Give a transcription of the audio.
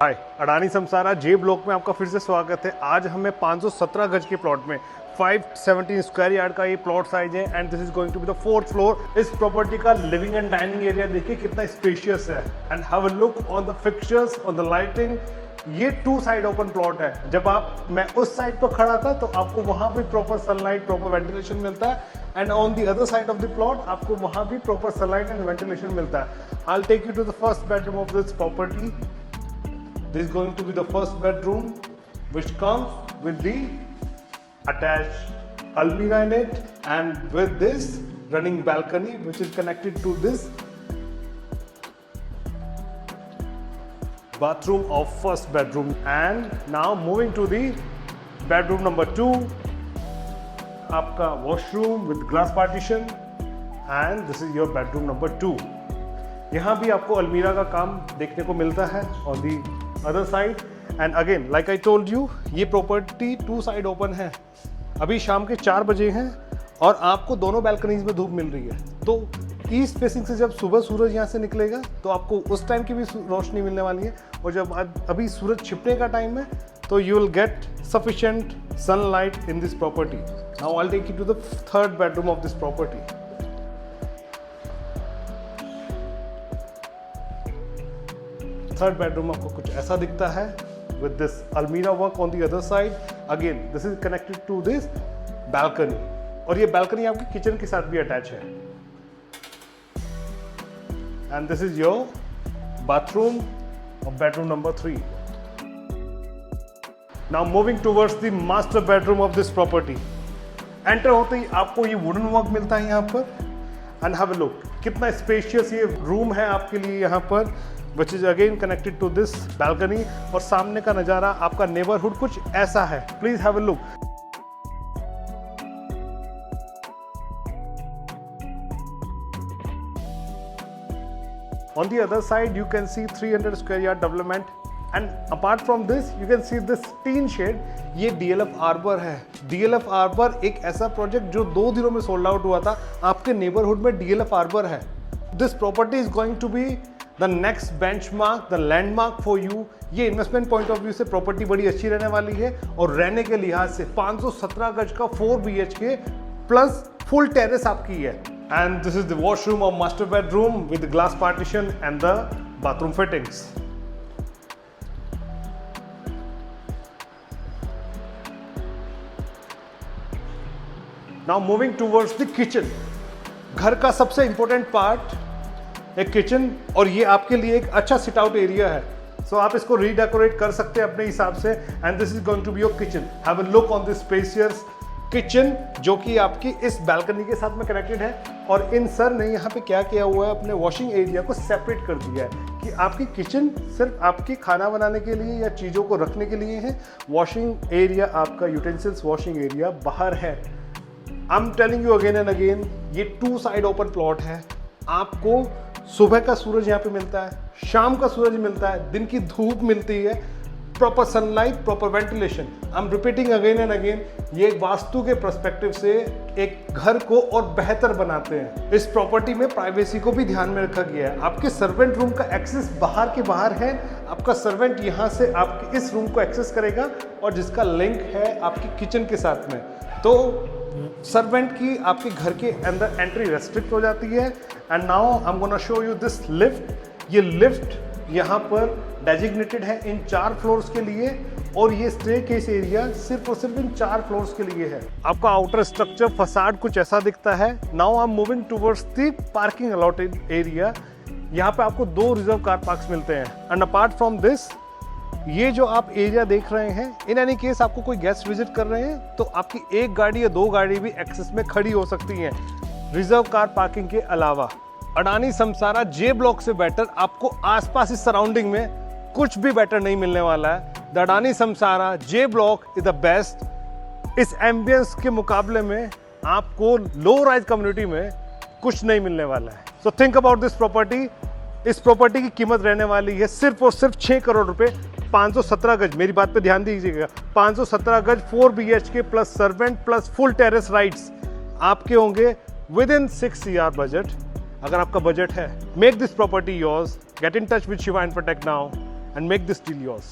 हाय, अडानी समसारा जे block में आपका फिर से स्वागत है। आज हमें 517 गज के प्लॉट में 517 स्क्वायर यार्ड का ये प्लॉट साइज है and this is going to be the 4th floor. इस प्रॉपर्टी का लिविंग एंड डाइनिंग एरिया देखिए कितना स्पेशियस है and have a look on the fixtures, on the lighting. ये 2 साइड ओपन प्लॉट है। जब मैं उस साइड पर खड़ा था तो आपको वहां भी प्रॉपर सनलाइट, प्रॉपर वेंटिलेशन मिलता है and on the other side of the plot आपको वहां भी प्रॉपर सनलाइट एंड वेंटिलेशन मिलता है। I will take you to the first bedroom of this property. This is going to be the first bedroom, which comes with the attached almirah in it and with this running balcony which is connected to this bathroom of first bedroom. And now moving to the bedroom number 2, आपका washroom with glass partition and this is your bedroom number 2. यहाँ भी आपको अलमीरा का काम देखने को मिलता है on the other side and again like I told you ये प्रॉपर्टी 2 साइड ओपन है। अभी शाम के 4 बजे हैं और आपको दोनों बैल्कनीज में धूप मिल रही है। तो ईस्ट फेसिंग से जब सुबह सूरज यहाँ से निकलेगा तो आपको उस टाइम की भी रोशनी मिलने वाली है और जब अभी सूरज छिपने का टाइम है तो you will get sufficient sunlight in this property. Now I will take you to the third bedroom of this property. Third bedroom आपको कुछ ऐसा दिखता है with this almirah work on the other side. Again this is connected to this balcony और ये balcony आपके kitchen के साथ भी अटैच है and this is your bathroom of bedroom number 3. Now moving towards the master bedroom of this property. Enter होते ही आपको ये wooden work मिलता है यहाँ पर and have a look कितना spacious ये room है आपके लिए यहाँ पर which is again connected to this balcony और सामने का नज़ारा आपका neighborhood कुछ ऐसा है। Please have a look. On the other side you can see 300 square yard development and apart from this you can see this teen shed. ये DLF Arbor है। DLF Arbor एक ऐसा प्रोजेक्ट जो 2 दिनों में सोल्ड आउट हुआ था। आपके नेबरहुड में DLF Arbor है। This property is going to be the next benchmark, the landmark for you. ये इन्वेस्टमेंट पॉइंट ऑफ व्यू से प्रॉपर्टी बड़ी अच्छी रहने वाली है और रहने के लिहाज से 517 गज का 4 BHK प्लस फुल टेरेस आपकी है। And this is the washroom of master bedroom with glass partition and the bathroom fittings. Now moving towards the kitchen. घर का सबसे इंपॉर्टेंट पार्ट एक किचन और ये आपके लिए एक अच्छा सिट आउट एरिया है। सो आप इसको रीडेकोरेट कर सकते हैं अपने हिसाब से and this is going to be your kitchen. Have a look on this spacious kitchen जो कि आपकी इस बैल्कनी के साथ में कनेक्टेड है और इन सर ने यहाँ पे क्या किया हुआ है अपने वॉशिंग एरिया को सेपरेट कर दिया है कि आपकी किचन सिर्फ आपकी खाना बनाने के लिए या चीज़ों को रखने के लिए है। वॉशिंग एरिया आपका यूटेंसिल्स वॉशिंग एरिया बाहर है। I am telling you again and again ये 2 साइड ओपन प्लॉट है। आपको सुबह का सूरज यहाँ पे मिलता है, शाम का सूरज मिलता है, दिन की धूप मिलती है, proper sunlight, proper ventilation. I am repeating again and again ये वास्तु के पर्सपेक्टिव से एक घर को और बेहतर बनाते हैं। इस प्रॉपर्टी में प्राइवेसी को भी ध्यान में रखा गया है। आपके सर्वेंट रूम का एक्सेस बाहर के बाहर है। आपका सर्वेंट यहाँ से आपके इस रूम को एक्सेस करेगा और जिसका लिंक है आपकी किचन के साथ में। तो सर्वेंट की आपके घर के अंदर एंट्री रेस्ट्रिक्ट हो जाती है। And now I am gonna show you this lift. ये लिफ्ट यहाँ पर डेजिग्नेटेड है इन 4 फ्लोर्स के लिए और ये स्टेयरकेस एरिया सिर्फ और सिर्फ इन 4 फ्लोर्स के लिए है। आपका आउटर स्ट्रक्चर फसाड कुछ ऐसा दिखता है। Now I am moving towards the parking allotted area. यहाँ पे आपको 2 रिजर्व कार पार्क्स मिलते हैं एंड अपार्ट फ्रॉम दिस ये जो आप एरिया देख रहे हैं इन एनी केस आपको कोई गेस्ट विजिट कर रहे हैं तो आपकी 1 गाड़ी या 2 गाड़ी भी एक्सेस में खड़ी हो सकती हैं रिजर्व कार पार्किंग के अलावा। अडानी समसारा जे ब्लॉक से बेटर आपको आसपास इस सराउंडिंग में कुछ भी बेटर नहीं मिलने वाला है। The Adani Samsara J block is the best. इस एम्बियंस के मुकाबले में आपको लो राइज कम्युनिटी में कुछ नहीं मिलने वाला है। So think about this property. इस प्रॉपर्टी की कीमत रहने वाली है सिर्फ और सिर्फ 6 करोड़ रुपए। 517 गज, मेरी बात पे ध्यान दीजिएगा, 517 गज 4 BHK plus servant plus full terrace rights आपके होंगे विद इन 6 CR बजट। अगर आपका बजट है, make this property yours, get in touch with Shiva infotech now and make this deal yours.